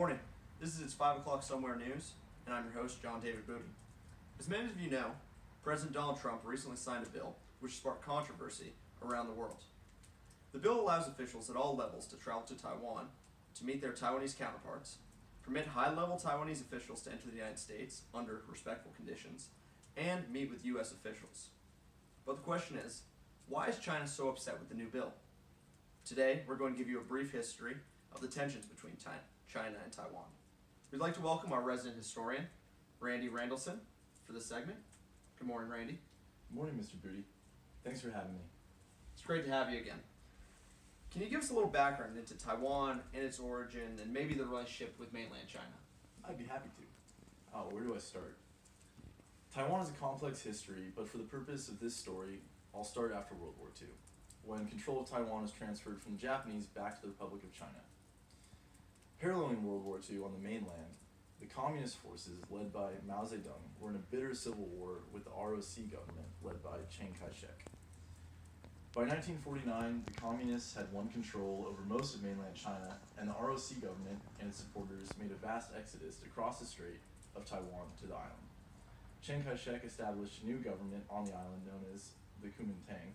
morning. This is It's 5 o'clock Somewhere News, and I'm your host, John David Booty. As many of you know, President Donald Trump recently signed a bill which sparked controversy around the world. The bill allows officials at all levels to travel to Taiwan to meet their Taiwanese counterparts, permit high-level Taiwanese officials to enter the United States under respectful conditions, and meet with U.S. officials. But the question is, why is China so upset with the new bill? Today, we're going to give you a brief history of the tensions between China and Taiwan. We'd like to welcome our resident historian, Randy Randallson, for this segment. Good morning, Randy. Good morning, Mr. Booty. Thanks for having me. It's great to have you again. Can you give us a little background into Taiwan and its origin and maybe the relationship with mainland China? I'd be happy to. Where do I start? Taiwan has a complex history, but for the purpose of this story, I'll start after World War II, when control of Taiwan was transferred from the Japanese back to the Republic of China. Paralleling World War II on the mainland, the communist forces led by Mao Zedong were in a bitter civil war with the ROC government led by Chiang Kai-shek. By 1949, the communists had won control over most of mainland China, and the ROC government and its supporters made a vast exodus across the Strait of Taiwan to the island. Chiang Kai-shek established a new government on the island known as the Kuomintang,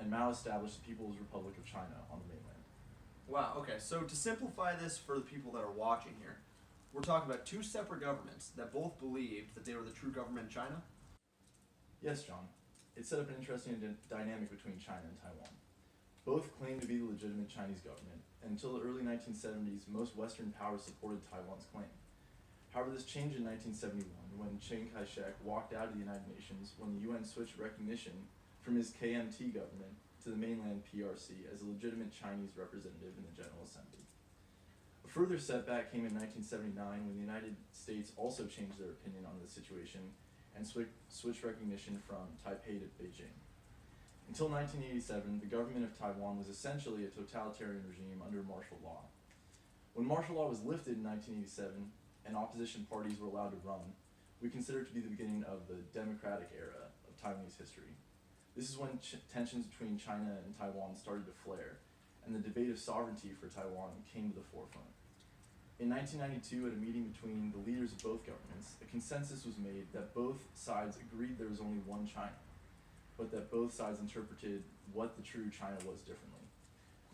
and Mao established the People's Republic of China on the mainland. Wow, okay, so to simplify this for the people that are watching here, we're talking about two separate governments that both believed that they were the true government in China? Yes, John. It set up an interesting dynamic between China and Taiwan. Both claimed to be the legitimate Chinese government, and until the early 1970s, most Western powers supported Taiwan's claim. However, this changed in 1971 when Chiang Kai-shek walked out of the United Nations when the UN switched recognition from his KMT government to the mainland PRC as a legitimate Chinese representative in the General Assembly. A further setback came in 1979 when the United States also changed their opinion on the situation and switched recognition from Taipei to Beijing. Until 1987, the government of Taiwan was essentially a totalitarian regime under martial law. When martial law was lifted in 1987 and opposition parties were allowed to run, we consider it to be the beginning of the democratic era of Taiwanese history. This is when tensions between China and Taiwan started to flare, and the debate of sovereignty for Taiwan came to the forefront. In 1992, at a meeting between the leaders of both governments, a consensus was made that both sides agreed there was only one China, but that both sides interpreted what the true China was differently.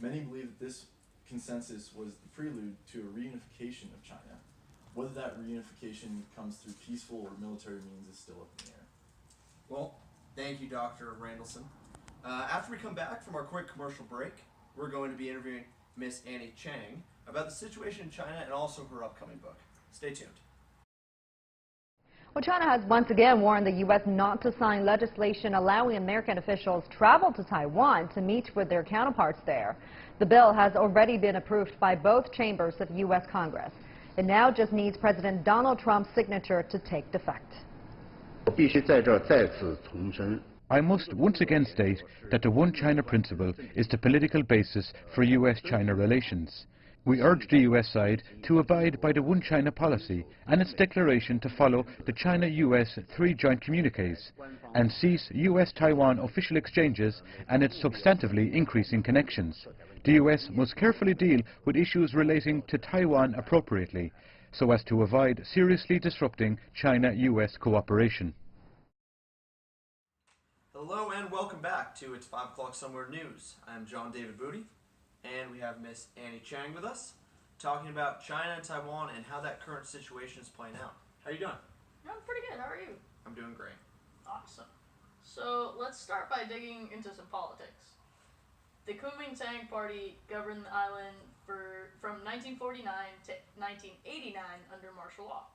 Many believe that this consensus was the prelude to a reunification of China. Whether that reunification comes through peaceful or military means is still up in the air. Well, thank you, Dr. Randallson. After we come back from our quick commercial break, we're going to be interviewing Miss Annie Chang about the situation in China and also her upcoming book. Stay tuned. Well, China has once again warned the U.S. not to sign legislation allowing American officials travel to Taiwan to meet with their counterparts there. The bill has already been approved by both chambers of U.S. Congress. It now just needs President Donald Trump's signature to take effect. I must once again state that the One China principle is the political basis for U.S.-China relations. We urge the U.S. side to abide by the One China policy and its declaration to follow the China-U.S. 3 joint communiques and cease U.S.-Taiwan official exchanges and its substantively increasing connections. The U.S. must carefully deal with issues relating to Taiwan appropriately so as to avoid seriously disrupting China-U.S. cooperation. Hello and welcome back to It's 5 o'clock Somewhere News. I'm John David Booty, and we have Miss Annie Chang with us, talking about China and Taiwan and how that current situation is playing out. How you doing? I'm pretty good. How are you? I'm doing great. Awesome. So let's start by digging into some politics. The Kuomintang Party governed the island from 1949 to 1989 under martial law,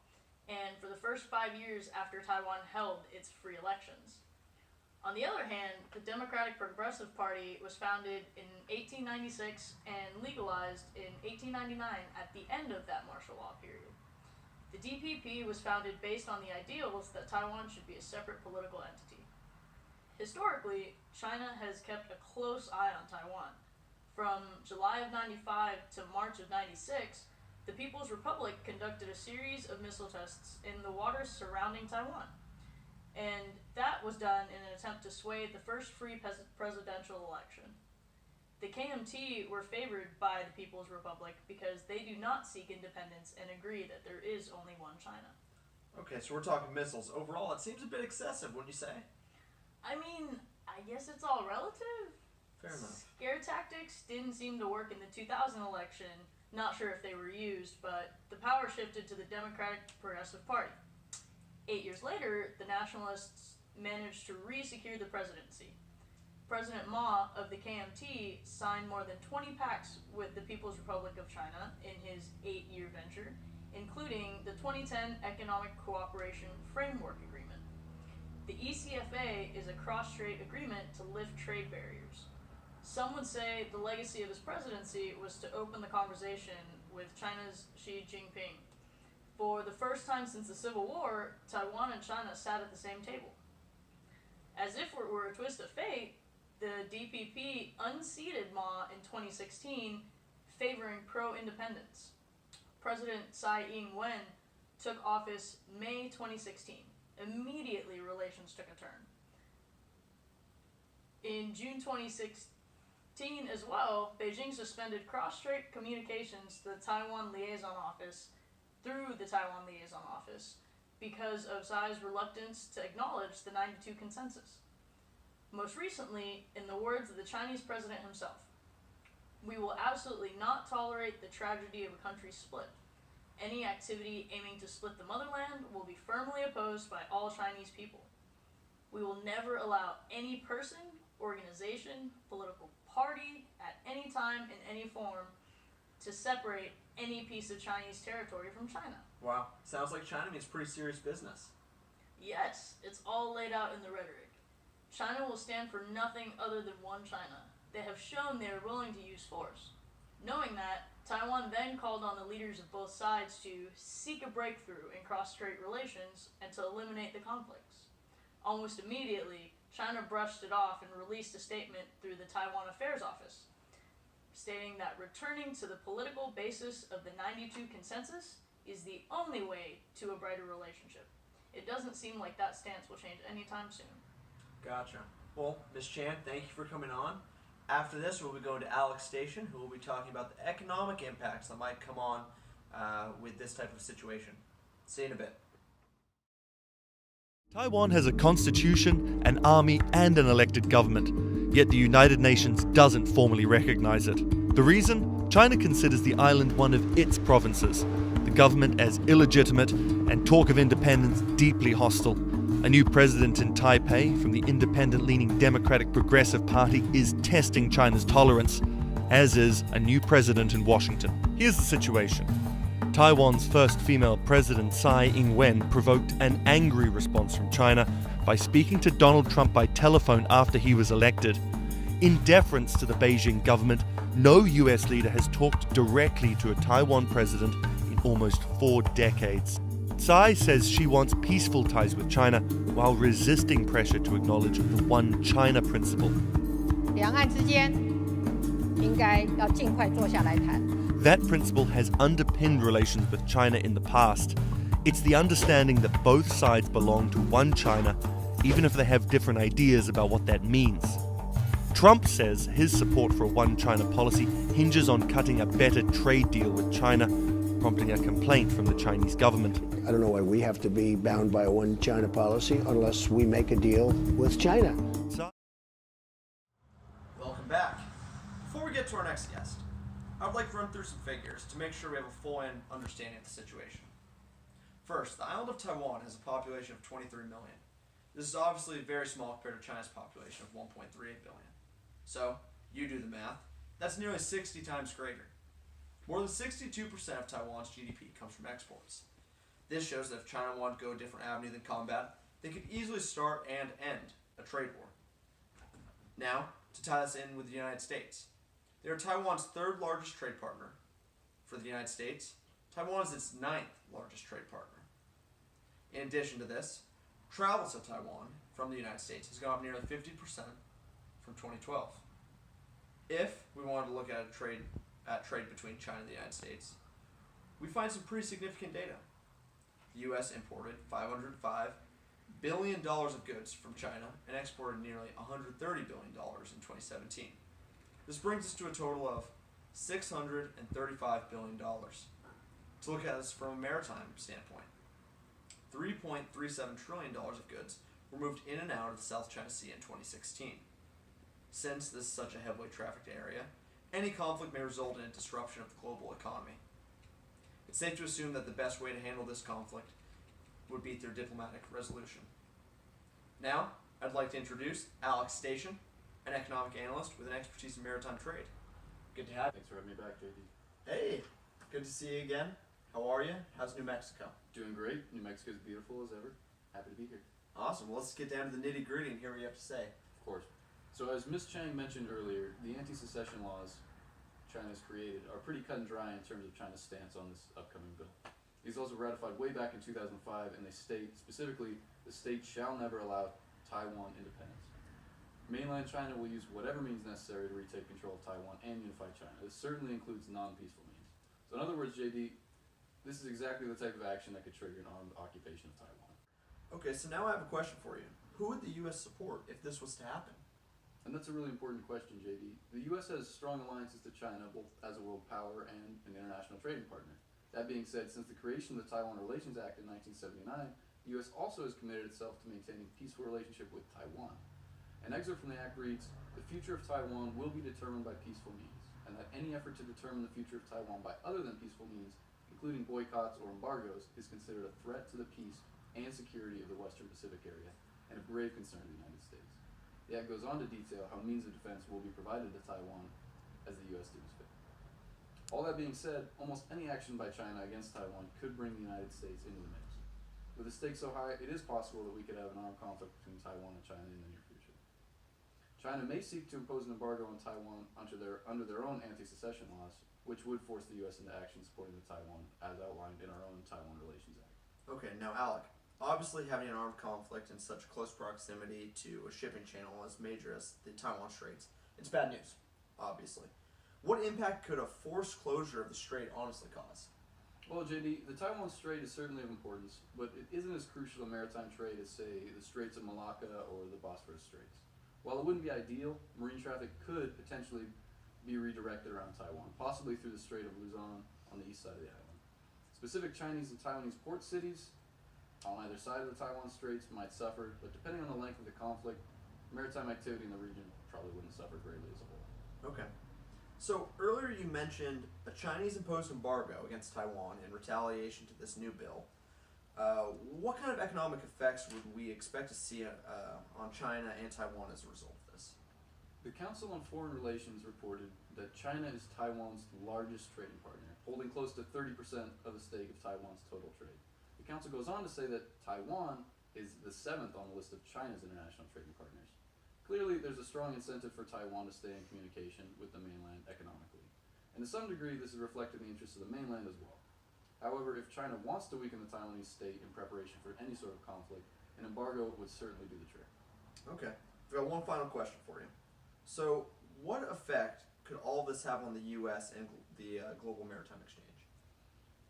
and for the first 5 years after Taiwan held its free elections. On the other hand, the Democratic Progressive Party was founded in 1896 and legalized in 1899 at the end of that martial law period. The DPP was founded based on the ideals that Taiwan should be a separate political entity. Historically, China has kept a close eye on Taiwan. From July of 95 to March of 96, the People's Republic conducted a series of missile tests in the waters surrounding Taiwan. And that was done in an attempt to sway the first free presidential election. The KMT were favored by the People's Republic because they do not seek independence and agree that there is only one China. Okay, so we're talking missiles. Overall, it seems a bit excessive, wouldn't you say? I mean, I guess it's all relative. Fair enough. Scare tactics didn't seem to work in the 2000 election. Not sure if they were used, but the power shifted to the Democratic Progressive Party. 8 years later, the Nationalists managed to re-secure the presidency. President Ma of the KMT signed more than 20 pacts with the People's Republic of China in his 8-year venture, including the 2010 Economic Cooperation Framework Agreement. The ECFA is a cross-strait agreement to lift trade barriers. Some would say the legacy of his presidency was to open the conversation with China's Xi Jinping. For the first time since the Civil War, Taiwan and China sat at the same table. As if it were a twist of fate, the DPP unseated Ma in 2016, favoring pro-independence. President Tsai Ing-wen took office May 2016. Immediately, relations took a turn. In June 2016 as well, Beijing suspended cross-strait communications to the Taiwan Liaison Office through the Taiwan Liaison Office because of Tsai's reluctance to acknowledge the 92 consensus. Most recently, in the words of the Chinese president himself, "We will absolutely not tolerate the tragedy of a country split. Any activity aiming to split the motherland will be firmly opposed by all Chinese people. We will never allow any person, organization, political party, at any time, in any form, to separate any piece of Chinese territory from China." Wow, sounds like China means pretty serious business. Yes, it's all laid out in the rhetoric. China will stand for nothing other than one China. They have shown they are willing to use force. Knowing that, Taiwan then called on the leaders of both sides to seek a breakthrough in cross-strait relations and to eliminate the conflicts. Almost immediately, China brushed it off and released a statement through the Taiwan Affairs Office, stating that returning to the political basis of the 92 consensus is the only way to a brighter relationship. It doesn't seem like that stance will change anytime soon. Gotcha. Well, Ms. Chan, thank you for coming on. After this, we'll be going to Alex Station, who will be talking about the economic impacts that might come on with this type of situation. See you in a bit. Taiwan has a constitution, an army, and an elected government, yet the United Nations doesn't formally recognize it. The reason? China considers the island one of its provinces, the government as illegitimate, and talk of independence deeply hostile. A new president in Taipei from the independent-leaning Democratic Progressive Party is testing China's tolerance, as is a new president in Washington. Here's the situation. Taiwan's first female president, Tsai Ing-wen, provoked an angry response from China by speaking to Donald Trump by telephone after he was elected. In deference to the Beijing government, no US leader has talked directly to a Taiwan president in almost 4 decades. Tsai says she wants peaceful ties with China while resisting pressure to acknowledge the One China principle. 两岸之间应该要尽快坐下来谈。 That principle has underpinned relations with China in the past. It's the understanding that both sides belong to one China, even if they have different ideas about what that means. Trump says his support for a one China policy hinges on cutting a better trade deal with China, prompting a complaint from the Chinese government. I don't know why we have to be bound by a one China policy unless we make a deal with China. Welcome back. Before we get to our next guest, I would like to run through some figures to make sure we have a full understanding of the situation. First, the island of Taiwan has a population of 23 million. This is obviously very small compared to China's population of 1.38 billion. So, you do the math, that's nearly 60 times greater. More than 62% of Taiwan's GDP comes from exports. This shows that if China wanted to go a different avenue than combat, they could easily start and end a trade war. Now, to tie this in with the United States. They are Taiwan's 3rd largest trade partner. For the United States, Taiwan is its 9th largest trade partner. In addition to this, travel to Taiwan from the United States has gone up nearly 50% from 2012. If we wanted to look at trade between China and the United States, we find some pretty significant data. The U.S. imported $505 billion of goods from China and exported nearly $130 billion in 2017. This brings us to a total of $635 billion. To look at this from a maritime standpoint, $3.37 trillion of goods were moved in and out of the South China Sea in 2016. Since this is such a heavily trafficked area, any conflict may result in a disruption of the global economy. It's safe to assume that the best way to handle this conflict would be through diplomatic resolution. Now, I'd like to introduce Alex Station, an economic analyst with an expertise in maritime trade. Good to have you. Thanks for having me back, JD. Hey, good to see you again. How are you? How's New Mexico? Doing great. New Mexico's beautiful as ever. Happy to be here. Awesome. Well, let's get down to the nitty gritty and hear what you have to say. Of course. So as Ms. Chang mentioned earlier, the anti-secession laws China's created are pretty cut and dry in terms of China's stance on this upcoming bill. These laws were ratified way back in 2005, and they state specifically, the state shall never allow Taiwan independence. Mainland China will use whatever means necessary to retake control of Taiwan and unify China. This certainly includes non-peaceful means. So in other words, JD, this is exactly the type of action that could trigger an armed occupation of Taiwan. Okay, so now I have a question for you. Who would the U.S. support if this was to happen? And that's a really important question, JD. The U.S. has strong alliances to China, both as a world power and an international trading partner. That being said, since the creation of the Taiwan Relations Act in 1979, the U.S. also has committed itself to maintaining a peaceful relationship with Taiwan. An excerpt from the act reads, "The future of Taiwan will be determined by peaceful means, and that any effort to determine the future of Taiwan by other than peaceful means, including boycotts or embargoes, is considered a threat to the peace and security of the Western Pacific area, and of grave concern to the United States." The act goes on to detail how means of defense will be provided to Taiwan as the U.S. deems fit. All that being said, almost any action by China against Taiwan could bring the United States into the mix. With the stakes so high, it is possible that we could have an armed conflict between Taiwan and China in the near future. China may seek to impose an embargo on Taiwan under their own anti-secession laws, which would force the U.S. into action supporting the Taiwan, as outlined in our own Taiwan Relations Act. Okay, now Alec, obviously having an armed conflict in such close proximity to a shipping channel as major as the Taiwan Straits, it's bad news, obviously. What impact could a forced closure of the strait honestly cause? Well, JD, the Taiwan Strait is certainly of importance, but it isn't as crucial to maritime trade as, say, the Straits of Malacca or the Bosphorus Straits. While it wouldn't be ideal, marine traffic could potentially be redirected around Taiwan, possibly through the Strait of Luzon on the east side of the island. Specific Chinese and Taiwanese port cities on either side of the Taiwan Straits might suffer, but depending on the length of the conflict, maritime activity in the region probably wouldn't suffer greatly as a whole. Okay. So earlier you mentioned a Chinese-imposed embargo against Taiwan in retaliation to this new bill. What kind of economic effects would we expect to see on China and Taiwan as a result of this? The Council on Foreign Relations reported that China is Taiwan's largest trading partner, holding close to 30% of the stake of Taiwan's total trade. The Council goes on to say that Taiwan is the 7th on the list of China's international trading partners. Clearly, there's a strong incentive for Taiwan to stay in communication with the mainland economically. And to some degree, this is reflected in the interests of the mainland as well. However, if China wants to weaken the Taiwanese state in preparation for any sort of conflict, an embargo would certainly do the trick. Okay. I've got one final question for you. So, what effect could all this have on the U.S. and the global maritime exchange?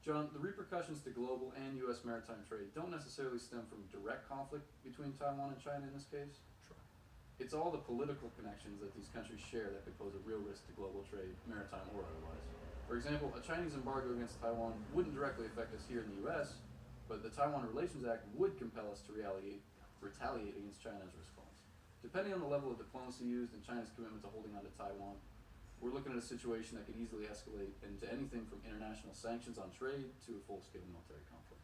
John, the repercussions to global and U.S. maritime trade don't necessarily stem from direct conflict between Taiwan and China in this case. Sure. It's all the political connections that these countries share that could pose a real risk to global trade, maritime or otherwise. For example, a Chinese embargo against Taiwan wouldn't directly affect us here in the U.S., but the Taiwan Relations Act would compel us to retaliate against China's response. Depending on the level of diplomacy used and China's commitment to holding on to Taiwan, we're looking at a situation that could easily escalate into anything from international sanctions on trade to a full-scale military conflict.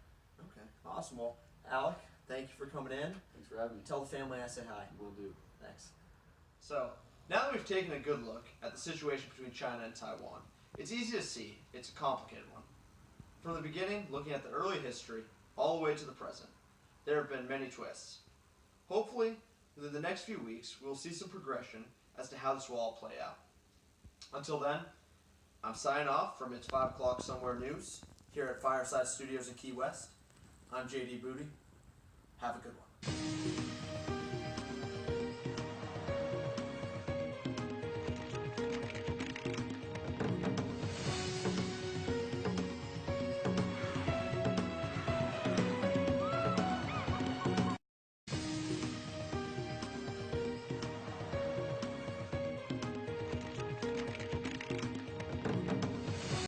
Okay. Awesome. Well, Alec, thank you for coming in. Thanks for having me. Tell the family I said hi. Will do. Thanks. So, now that we've taken a good look at the situation between China and Taiwan, it's easy to see it's a complicated one. From the beginning, looking at the early history, all the way to the present, there have been many twists. Hopefully, within the next few weeks, we'll see some progression as to how this will all play out. Until then, I'm signing off from It's 5 O'Clock Somewhere News here at Fireside Studios in Key West. I'm JD Booty. Have a good one.